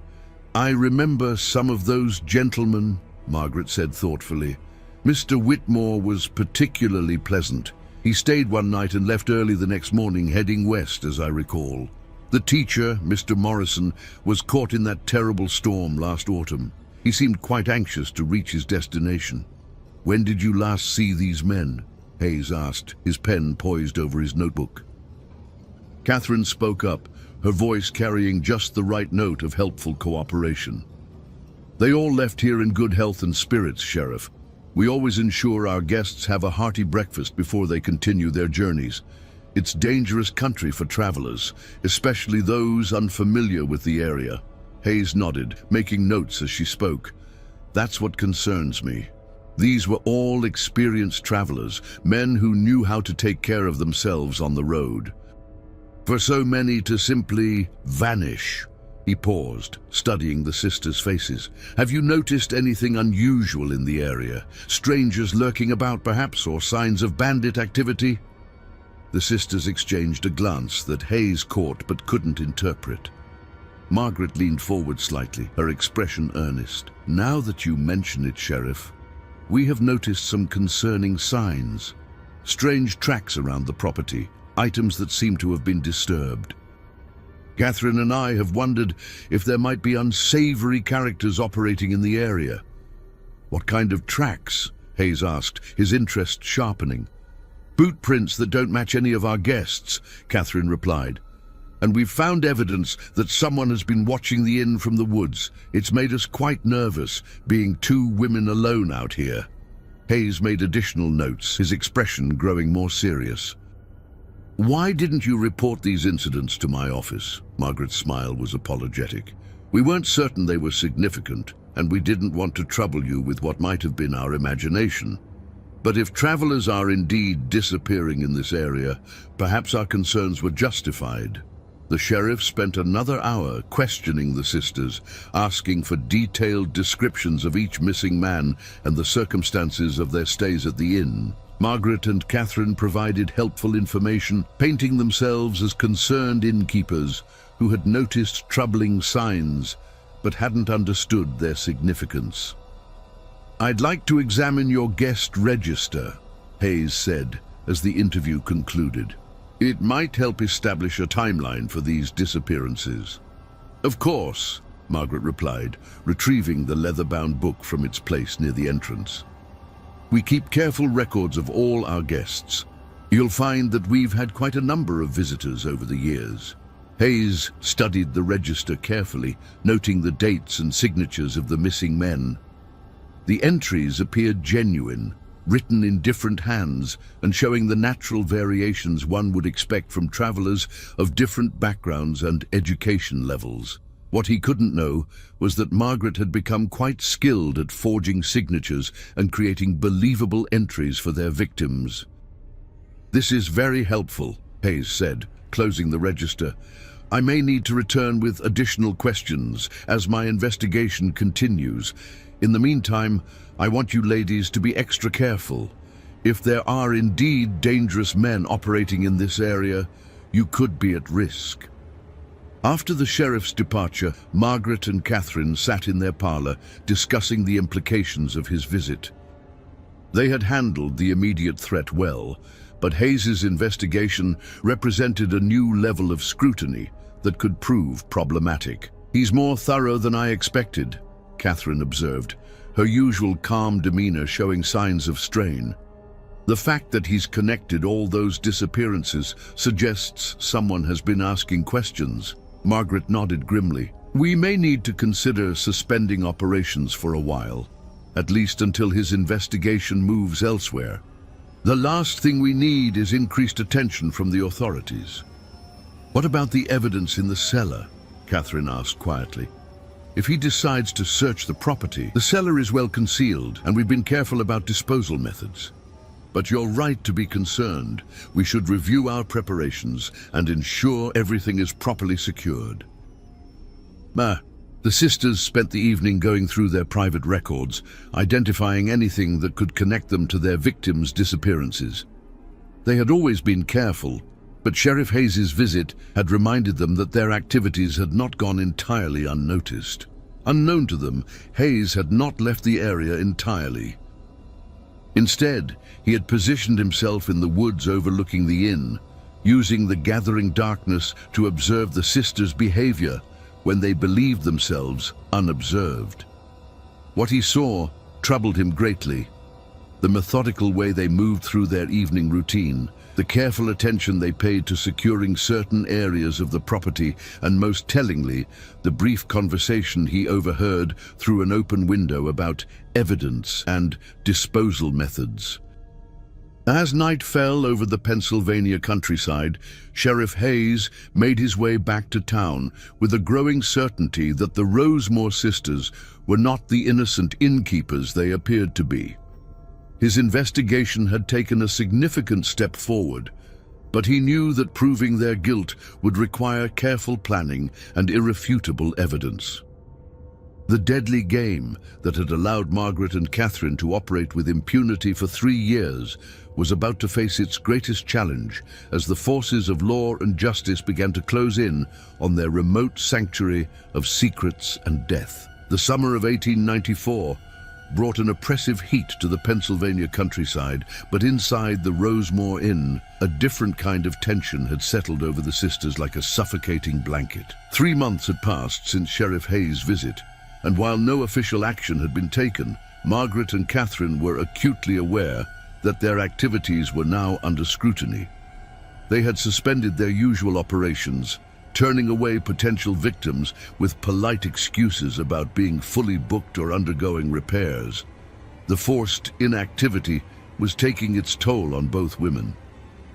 "I remember some of those gentlemen," Margaret said thoughtfully. "Mr. Whitmore was particularly pleasant. He stayed one night and left early the next morning, heading west, as I recall. The teacher, Mr. Morrison, was caught in that terrible storm last autumn. He seemed quite anxious to reach his destination." "When did you last see these men?" Hayes asked, his pen poised over his notebook. Catherine spoke up, her voice carrying just the right note of helpful cooperation. "They all left here in good health and spirits, Sheriff. We always ensure our guests have a hearty breakfast before they continue their journeys. It's dangerous country for travelers, especially those unfamiliar with the area." Hayes nodded, making notes as she spoke. "That's what concerns me. These were all experienced travelers, men who knew how to take care of themselves on the road. For so many to simply vanish." He paused, studying the sisters' faces. "Have you noticed anything unusual in the area? Strangers lurking about, perhaps, or signs of bandit activity?" The sisters exchanged a glance that Hayes caught but couldn't interpret. Margaret leaned forward slightly, her expression earnest. "Now that you mention it, Sheriff, we have noticed some concerning signs. Strange tracks around the property, items that seem to have been disturbed. Catherine and I have wondered if there might be unsavory characters operating in the area." "What kind of tracks?" Hayes asked, his interest sharpening. Boot prints that don't match any of our guests, Catherine replied. And we've found evidence that someone has been watching the inn from the woods. It's made us quite nervous, being two women alone out here. Hayes made additional notes, his expression growing more serious. Why didn't you report these incidents to my office? Margaret's smile was apologetic. We weren't certain they were significant, and we didn't want to trouble you with what might have been our imagination. But if travelers are indeed disappearing in this area, perhaps our concerns were justified. The sheriff spent another hour questioning the sisters, asking for detailed descriptions of each missing man and the circumstances of their stays at the inn. Margaret and Catherine provided helpful information, painting themselves as concerned innkeepers who had noticed troubling signs but hadn't understood their significance. I'd like to examine your guest register, Hayes said as the interview concluded. It might help establish a timeline for these disappearances. Of course, Margaret replied, retrieving the leather-bound book from its place near the entrance. We keep careful records of all our guests. You'll find that we've had quite a number of visitors over the years. Hayes studied the register carefully, noting the dates and signatures of the missing men. The entries appeared genuine, written in different hands and showing the natural variations one would expect from travelers of different backgrounds and education levels. What he couldn't know was that Margaret had become quite skilled at forging signatures and creating believable entries for their victims. This is very helpful, Hayes said, closing the register. I may need to return with additional questions as my investigation continues. In the meantime, I want you ladies to be extra careful. If there are indeed dangerous men operating in this area, you could be at risk. After the sheriff's departure, Margaret and Catherine sat in their parlor, discussing the implications of his visit. They had handled the immediate threat well, but Hayes's investigation represented a new level of scrutiny that could prove problematic. He's more thorough than I expected, Catherine observed, her usual calm demeanor showing signs of strain. The fact that he's connected all those disappearances suggests someone has been asking questions. Margaret nodded grimly. We may need to consider suspending operations for a while, at least until his investigation moves elsewhere. The last thing we need is increased attention from the authorities. What about the evidence in the cellar? Catherine asked quietly. If he decides to search the property, the cellar is well concealed, and we've been careful about disposal methods. But you're right to be concerned. We should review our preparations and ensure everything is properly secured. The sisters spent the evening going through their private records, identifying anything that could connect them to their victims' disappearances. They had always been careful, but Sheriff Hayes's visit had reminded them that their activities had not gone entirely unnoticed. Unknown to them, Hayes had not left the area entirely. Instead, he had positioned himself in the woods overlooking the inn, using the gathering darkness to observe the sisters' behavior when they believed themselves unobserved. What he saw troubled him greatly. The methodical way they moved through their evening routine, the careful attention they paid to securing certain areas of the property, and most tellingly, the brief conversation he overheard through an open window about evidence and disposal methods. As night fell over the Pennsylvania countryside, Sheriff Hayes made his way back to town with a growing certainty that the Rosemore sisters were not the innocent innkeepers they appeared to be. His investigation had taken a significant step forward, but he knew that proving their guilt would require careful planning and irrefutable evidence. The deadly game that had allowed Margaret and Catherine to operate with impunity for 3 years was about to face its greatest challenge as the forces of law and justice began to close in on their remote sanctuary of secrets and death. The summer of 1894 brought an oppressive heat to the Pennsylvania countryside, but inside the Rosemore Inn, a different kind of tension had settled over the sisters like a suffocating blanket. 3 months had passed since Sheriff Hayes' visit, and while no official action had been taken, Margaret and Catherine were acutely aware that their activities were now under scrutiny. They had suspended their usual operations, turning away potential victims with polite excuses about being fully booked or undergoing repairs. The forced inactivity was taking its toll on both women.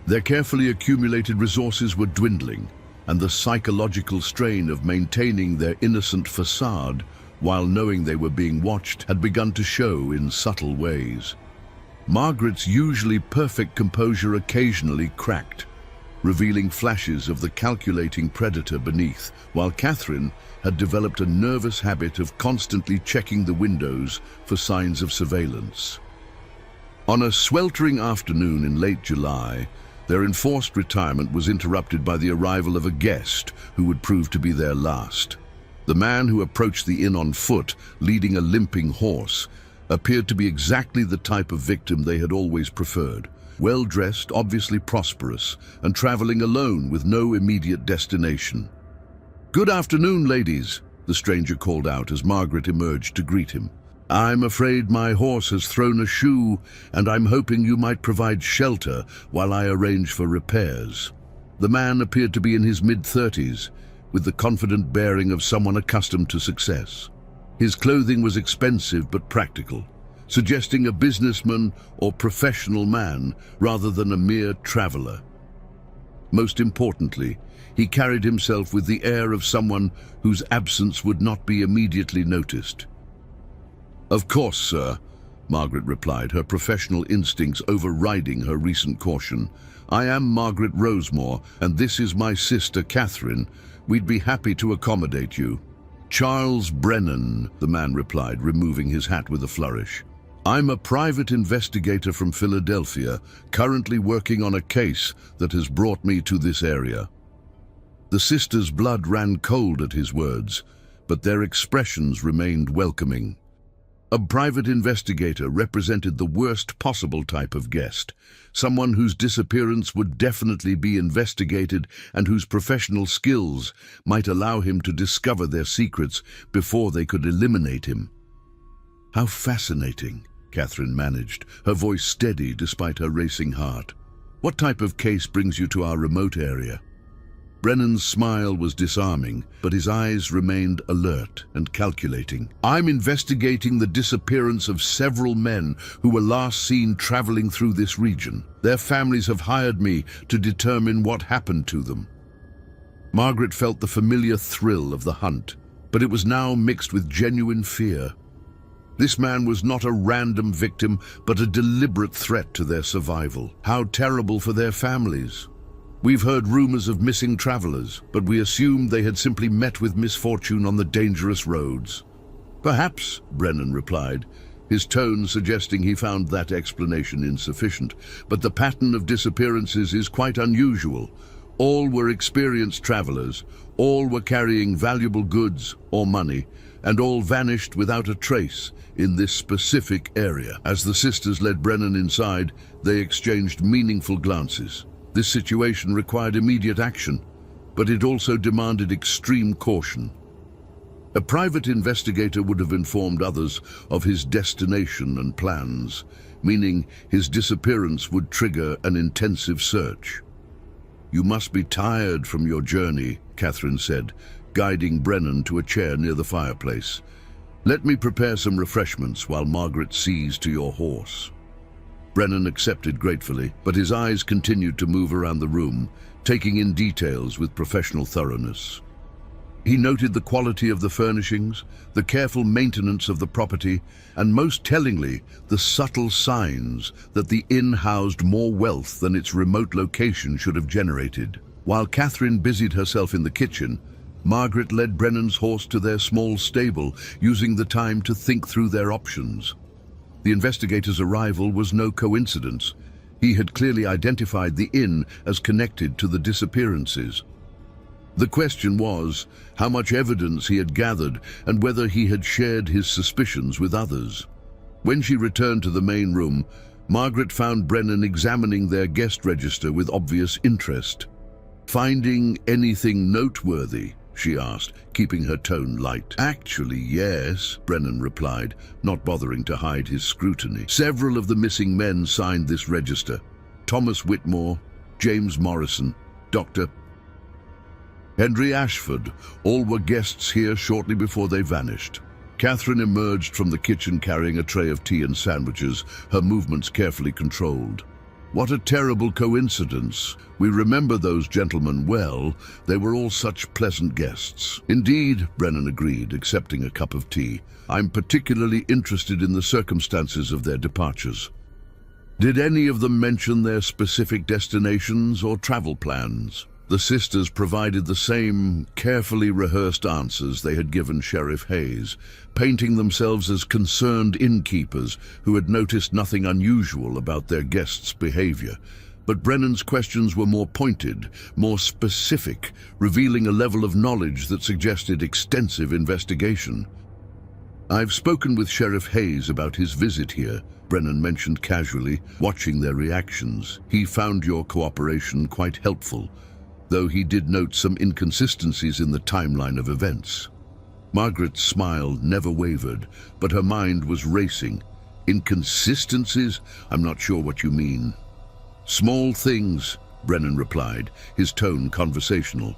Their carefully accumulated resources were dwindling, and the psychological strain of maintaining their innocent facade while knowing they were being watched had begun to show in subtle ways. Margaret's usually perfect composure occasionally cracked, revealing flashes of the calculating predator beneath, while Catherine had developed a nervous habit of constantly checking the windows for signs of surveillance. On a sweltering afternoon in late July, their enforced retirement was interrupted by the arrival of a guest who would prove to be their last. The man who approached the inn on foot, leading a limping horse, appeared to be exactly the type of victim they had always preferred. Well-dressed, obviously prosperous, and traveling alone with no immediate destination. "Good afternoon, ladies," the stranger called out as Margaret emerged to greet him. "I'm afraid my horse has thrown a shoe, and I'm hoping you might provide shelter while I arrange for repairs." The man appeared to be in his mid-30s, with the confident bearing of someone accustomed to success. His clothing was expensive but practical, suggesting a businessman or professional man rather than a mere traveler. Most importantly, he carried himself with the air of someone whose absence would not be immediately noticed. "Of course, sir," Margaret replied, her professional instincts overriding her recent caution. "I am Margaret Rosemore, and this is my sister Catherine. We'd be happy to accommodate you." "Charles Brennan," the man replied, removing his hat with a flourish. "I'm a private investigator from Philadelphia, currently working on a case that has brought me to this area." The sisters' blood ran cold at his words, but their expressions remained welcoming. A private investigator represented the worst possible type of guest, someone whose disappearance would definitely be investigated and whose professional skills might allow him to discover their secrets before they could eliminate him. "How fascinating," Catherine managed, her voice steady despite her racing heart. "What type of case brings you to our remote area?" Brennan's smile was disarming, but his eyes remained alert and calculating. "I'm investigating the disappearance of several men who were last seen traveling through this region. Their families have hired me to determine what happened to them." Margaret felt the familiar thrill of the hunt, but it was now mixed with genuine fear. This man was not a random victim, but a deliberate threat to their survival. How terrible for their families. "We've heard rumors of missing travelers, but we assumed they had simply met with misfortune on the dangerous roads." "Perhaps," Brennan replied, his tone suggesting he found that explanation insufficient. "But the pattern of disappearances is quite unusual. All were experienced travelers, all were carrying valuable goods or money, and all vanished without a trace in this specific area." As the sisters led Brennan inside, they exchanged meaningful glances. This situation required immediate action, but it also demanded extreme caution. A private investigator would have informed others of his destination and plans, meaning his disappearance would trigger an intensive search. "You must be tired from your journey," Catherine said, guiding Brennan to a chair near the fireplace. "Let me prepare some refreshments while Margaret sees to your horse." Brennan accepted gratefully, but his eyes continued to move around the room, taking in details with professional thoroughness. He noted the quality of the furnishings, the careful maintenance of the property, and most tellingly, the subtle signs that the inn housed more wealth than its remote location should have generated. While Catherine busied herself in the kitchen, Margaret led Brennan's horse to their small stable, using the time to think through their options. The investigator's arrival was no coincidence. He had clearly identified the inn as connected to the disappearances. The question was how much evidence he had gathered and whether he had shared his suspicions with others. When she returned to the main room, Margaret found Brennan examining their guest register with obvious interest. "Finding anything noteworthy?" she asked, keeping her tone light. "Actually, yes," Brennan replied, not bothering to hide his scrutiny. "Several of the missing men signed this register. Thomas Whitmore, James Morrison, Dr. Henry Ashford, all were guests here shortly before they vanished." Catherine emerged from the kitchen carrying a tray of tea and sandwiches, her movements carefully controlled. "What a terrible coincidence. We remember those gentlemen well. They were all such pleasant guests." "Indeed," Brennan agreed, accepting a cup of tea. "I'm particularly interested in the circumstances of their departures. Did any of them mention their specific destinations or travel plans?" The sisters provided the same carefully rehearsed answers they had given Sheriff Hayes, painting themselves as concerned innkeepers who had noticed nothing unusual about their guests' behavior. But Brennan's questions were more pointed, more specific, revealing a level of knowledge that suggested extensive investigation. "I've spoken with Sheriff Hayes about his visit here," Brennan mentioned casually, watching their reactions. "He found your cooperation quite helpful, though he did note some inconsistencies in the timeline of events." Margaret's smile never wavered, but her mind was racing. "Inconsistencies? I'm not sure what you mean." "Small things," Brennan replied, his tone conversational.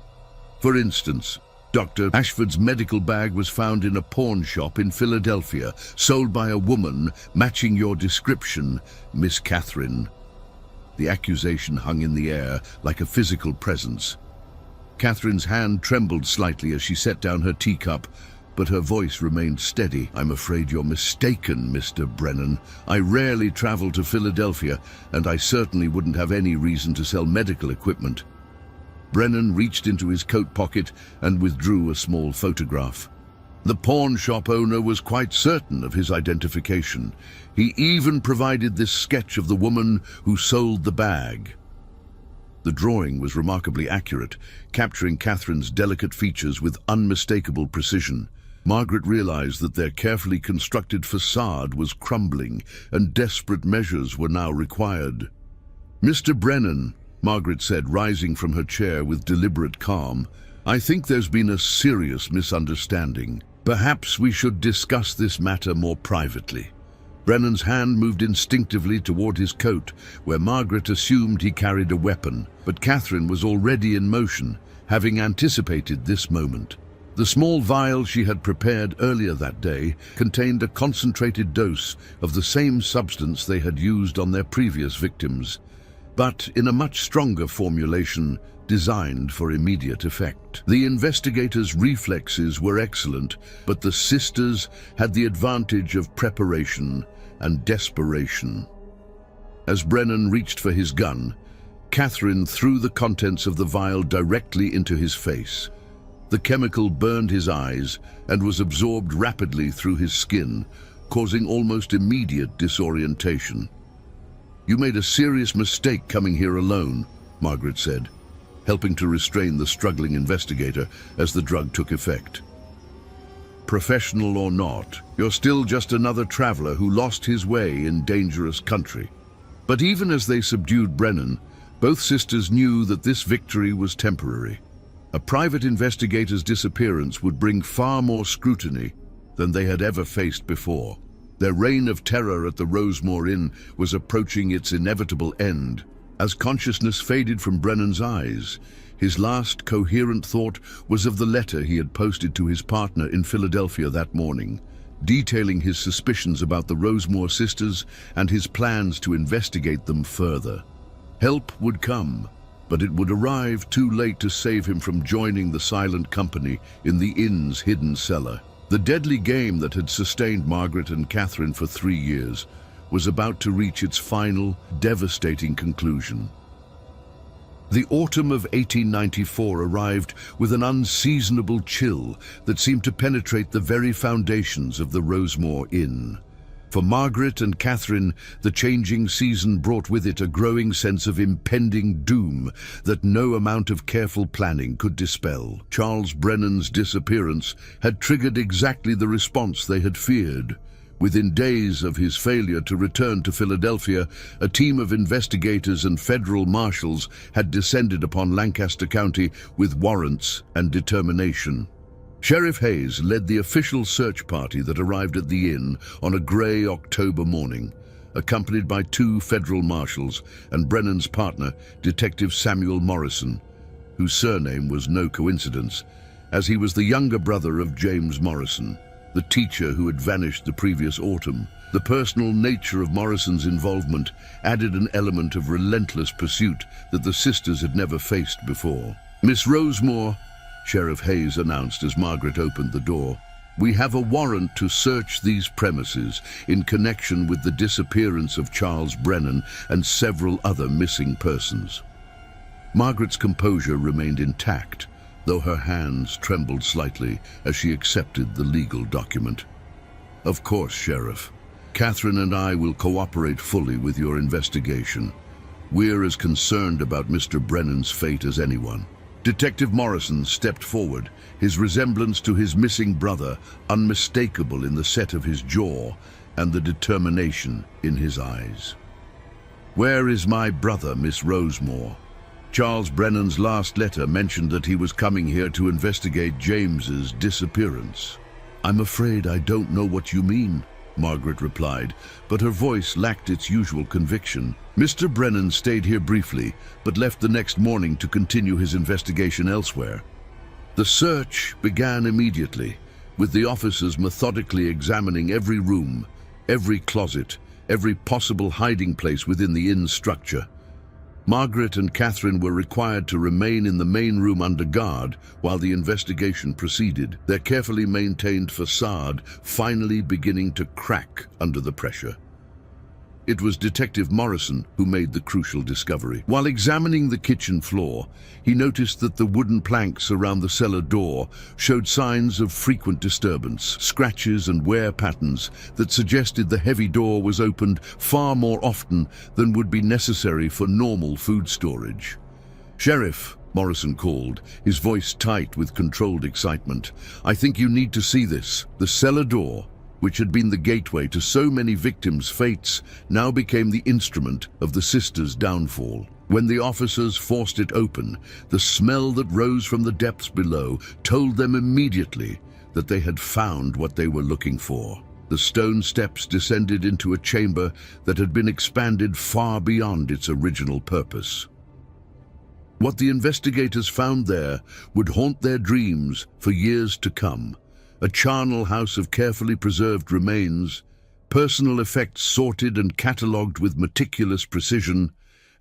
"For instance, Dr. Ashford's medical bag was found in a pawn shop in Philadelphia, sold by a woman matching your description, Miss Catherine." The accusation hung in the air like a physical presence. Catherine's hand trembled slightly as she set down her teacup, but her voice remained steady. "I'm afraid you're mistaken, Mr. Brennan. I rarely travel to Philadelphia, and I certainly wouldn't have any reason to sell medical equipment." Brennan reached into his coat pocket and withdrew a small photograph. The pawn shop owner was quite certain of his identification. He even provided this sketch of the woman who sold the bag. The drawing was remarkably accurate, capturing Catherine's delicate features with unmistakable precision. Margaret realized that their carefully constructed facade was crumbling, and desperate measures were now required. "Mr. Brennan," Margaret said, rising from her chair with deliberate calm, "I think there's been a serious misunderstanding. Perhaps we should discuss this matter more privately." Brennan's hand moved instinctively toward his coat, where Margaret assumed he carried a weapon, but Catherine was already in motion, having anticipated this moment. The small vial she had prepared earlier that day contained a concentrated dose of the same substance they had used on their previous victims, but in a much stronger formulation designed for immediate effect. The investigators' reflexes were excellent, but the sisters had the advantage of preparation and desperation. As Brennan reached for his gun, Catherine threw the contents of the vial directly into his face. The chemical burned his eyes and was absorbed rapidly through his skin, causing almost immediate disorientation. "You made a serious mistake coming here alone," Margaret said, helping to restrain the struggling investigator as the drug took effect. "Professional or not, you're still just another traveler who lost his way in dangerous country." But even as they subdued Brennan, both sisters knew that this victory was temporary. A private investigator's disappearance would bring far more scrutiny than they had ever faced before. Their reign of terror at the Rosemore Inn was approaching its inevitable end. As consciousness faded from Brennan's eyes, his last coherent thought was of the letter he had posted to his partner in Philadelphia that morning, detailing his suspicions about the Rosemore sisters and his plans to investigate them further. Help would come, but it would arrive too late to save him from joining the silent company in the inn's hidden cellar. The deadly game that had sustained Margaret and Catherine for 3 years was about to reach its final, devastating conclusion. The autumn of 1894 arrived with an unseasonable chill that seemed to penetrate the very foundations of the Rosemore Inn. For Margaret and Catherine, the changing season brought with it a growing sense of impending doom that no amount of careful planning could dispel. Charles Brennan's disappearance had triggered exactly the response they had feared. Within days of his failure to return to Philadelphia, a team of investigators and federal marshals had descended upon Lancaster County with warrants and determination. Sheriff Hayes led the official search party that arrived at the inn on a gray October morning, accompanied by 2 federal marshals and Brennan's partner, Detective Samuel Morrison, whose surname was no coincidence, as he was the younger brother of James Morrison, the teacher who had vanished the previous autumn. The personal nature of Morrison's involvement added an element of relentless pursuit that the sisters had never faced before. "Miss Rosemore," Sheriff Hayes announced as Margaret opened the door, "we have a warrant to search these premises in connection with the disappearance of Charles Brennan and several other missing persons." Margaret's composure remained intact, though her hands trembled slightly as she accepted the legal document. "Of course, Sheriff. Catherine and I will cooperate fully with your investigation. We're as concerned about Mr. Brennan's fate as anyone." Detective Morrison stepped forward, his resemblance to his missing brother unmistakable in the set of his jaw and the determination in his eyes. "Where is my brother, Miss Rosemore? Charles Brennan's last letter mentioned that he was coming here to investigate James's disappearance." "I'm afraid I don't know what you mean," Margaret replied, but her voice lacked its usual conviction. "Mr. Brennan stayed here briefly, but left the next morning to continue his investigation elsewhere." The search began immediately, with the officers methodically examining every room, every closet, every possible hiding place within the inn's structure. Margaret and Catherine were required to remain in the main room under guard while the investigation proceeded, their carefully maintained facade finally beginning to crack under the pressure. It was Detective Morrison who made the crucial discovery. While examining the kitchen floor, he noticed that the wooden planks around the cellar door showed signs of frequent disturbance, scratches and wear patterns that suggested the heavy door was opened far more often than would be necessary for normal food storage. "Sheriff," Morrison called, his voice tight with controlled excitement, "I think you need to see this. The cellar door, which had been the gateway to so many victims' fates, now became the instrument of the sisters' downfall. When the officers forced it open, the smell that rose from the depths below told them immediately that they had found what they were looking for. The stone steps descended into a chamber that had been expanded far beyond its original purpose. What the investigators found there would haunt their dreams for years to come. A charnel house of carefully preserved remains, personal effects sorted and catalogued with meticulous precision,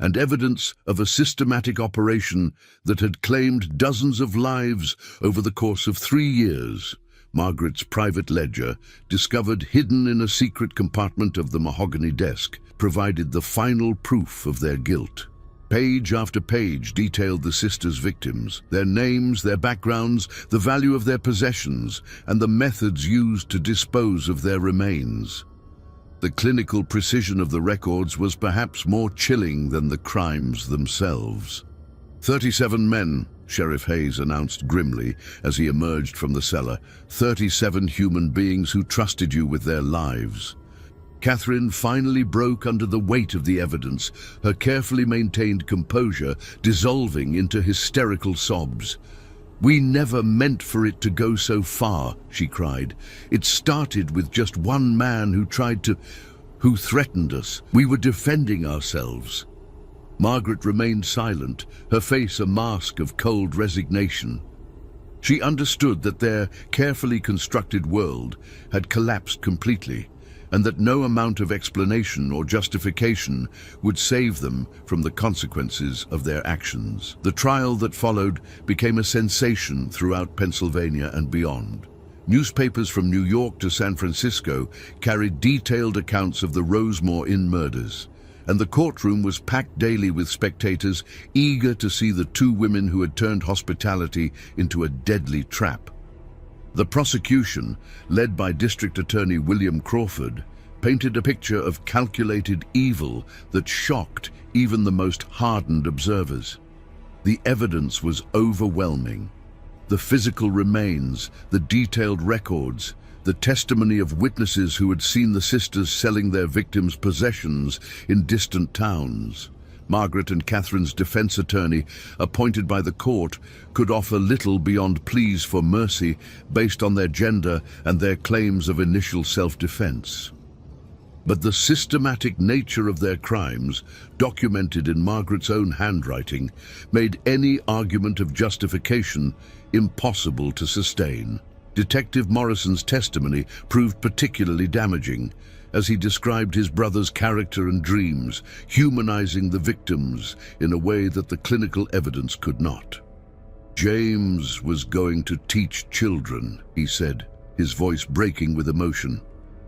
and evidence of a systematic operation that had claimed dozens of lives over the course of 3 years. Margaret's private ledger, discovered hidden in a secret compartment of the mahogany desk, provided the final proof of their guilt. Page after page detailed the sisters' victims, their names, their backgrounds, the value of their possessions, and the methods used to dispose of their remains. The clinical precision of the records was perhaps more chilling than the crimes themselves. 37 men, Sheriff Hayes announced grimly as he emerged from the cellar. 37 human beings who trusted you with their lives. Catherine finally broke under the weight of the evidence, her carefully maintained composure dissolving into hysterical sobs. "We never meant for it to go so far," she cried. "It started with just one man who threatened us. We were defending ourselves." Margaret remained silent, her face a mask of cold resignation. She understood that their carefully constructed world had collapsed completely, and that no amount of explanation or justification would save them from the consequences of their actions. The trial that followed became a sensation throughout Pennsylvania and beyond. Newspapers from New York to San Francisco carried detailed accounts of the Rosemore Inn murders, and the courtroom was packed daily with spectators eager to see the 2 women who had turned hospitality into a deadly trap. The prosecution, led by District Attorney William Crawford, painted a picture of calculated evil that shocked even the most hardened observers. The evidence was overwhelming. The physical remains, the detailed records, the testimony of witnesses who had seen the sisters selling their victims' possessions in distant towns. Margaret and Catherine's defense attorney, appointed by the court, could offer little beyond pleas for mercy based on their gender and their claims of initial self-defense. But the systematic nature of their crimes, documented in Margaret's own handwriting, made any argument of justification impossible to sustain. Detective Morrison's testimony proved particularly damaging, as he described his brother's character and dreams, humanizing the victims in a way that the clinical evidence could not. "James was going to teach children," he said, his voice breaking with emotion.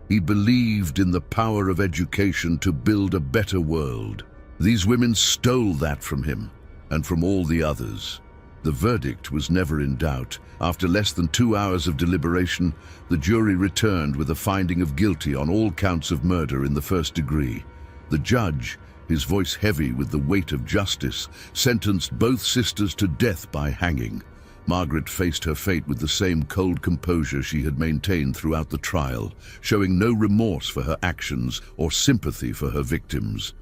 "He believed in the power of education to build a better world. These women stole that from him, and from all the others." The verdict was never in doubt. After less than 2 hours of deliberation, the jury returned with a finding of guilty on all counts of murder in the first degree. The judge, his voice heavy with the weight of justice, sentenced both sisters to death by hanging. Margaret faced her fate with the same cold composure she had maintained throughout the trial, showing no remorse for her actions or sympathy for her victims.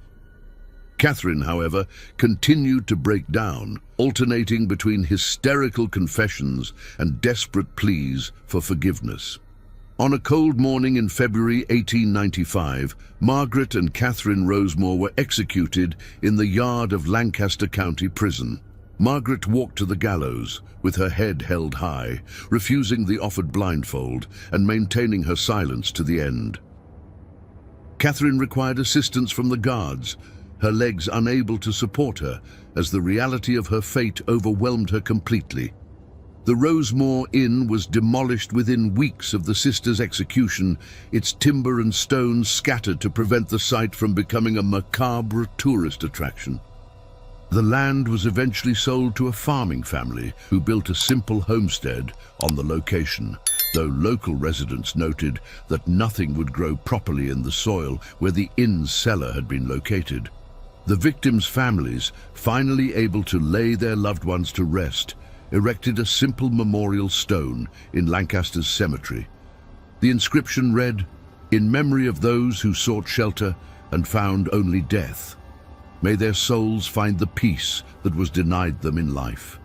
Catherine, however, continued to break down, alternating between hysterical confessions and desperate pleas for forgiveness. On a cold morning in February 1895, Margaret and Catherine Rosemore were executed in the yard of Lancaster County Prison. Margaret walked to the gallows, with her head held high, refusing the offered blindfold and maintaining her silence to the end. Catherine required assistance from the guards, her legs unable to support her, as the reality of her fate overwhelmed her completely. The Rosemore Inn was demolished within weeks of the sisters' execution, its timber and stones scattered to prevent the site from becoming a macabre tourist attraction. The land was eventually sold to a farming family who built a simple homestead on the location, though local residents noted that nothing would grow properly in the soil where the inn's cellar had been located. The victims' families, finally able to lay their loved ones to rest, erected a simple memorial stone in Lancaster's cemetery. The inscription read, "In memory of those who sought shelter and found only death. May their souls find the peace that was denied them in life."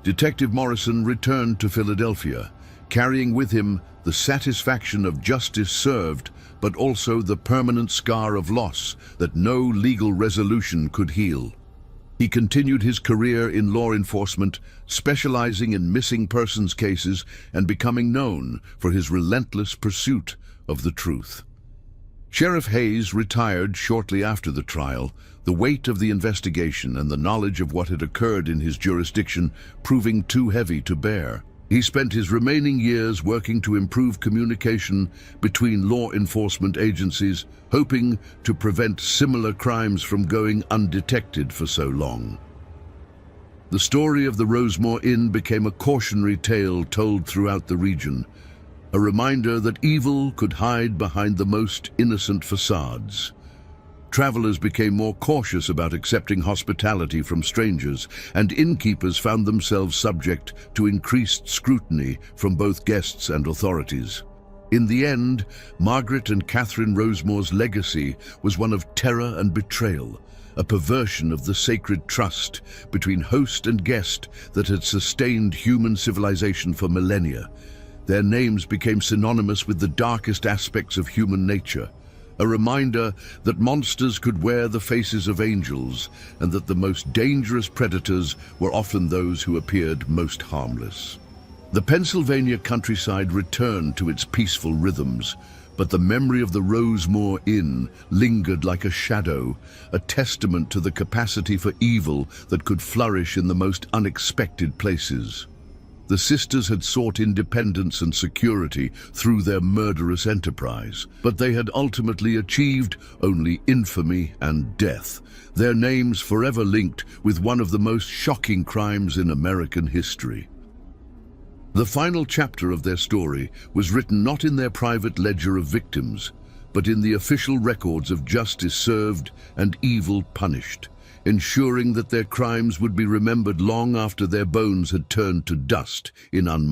Detective Morrison returned to Philadelphia, carrying with him the satisfaction of justice served, but also the permanent scar of loss that no legal resolution could heal. He continued his career in law enforcement, specializing in missing persons cases and becoming known for his relentless pursuit of the truth. Sheriff Hayes retired shortly after the trial, the weight of the investigation and the knowledge of what had occurred in his jurisdiction proving too heavy to bear. He spent his remaining years working to improve communication between law enforcement agencies, hoping to prevent similar crimes from going undetected for so long. The story of the Rosemore Inn became a cautionary tale told throughout the region, a reminder that evil could hide behind the most innocent facades. Travelers became more cautious about accepting hospitality from strangers, and innkeepers found themselves subject to increased scrutiny from both guests and authorities. In the end, Margaret and Catherine Rosemore's legacy was one of terror and betrayal, a perversion of the sacred trust between host and guest that had sustained human civilization for millennia. Their names became synonymous with the darkest aspects of human nature, a reminder that monsters could wear the faces of angels and that the most dangerous predators were often those who appeared most harmless. The Pennsylvania countryside returned to its peaceful rhythms, but the memory of the Rosemore Inn lingered like a shadow, a testament to the capacity for evil that could flourish in the most unexpected places. The sisters had sought independence and security through their murderous enterprise, but they had ultimately achieved only infamy and death, their names forever linked with one of the most shocking crimes in American history. The final chapter of their story was written not in their private ledger of victims, but in the official records of justice served and evil punished, ensuring that their crimes would be remembered long after their bones had turned to dust in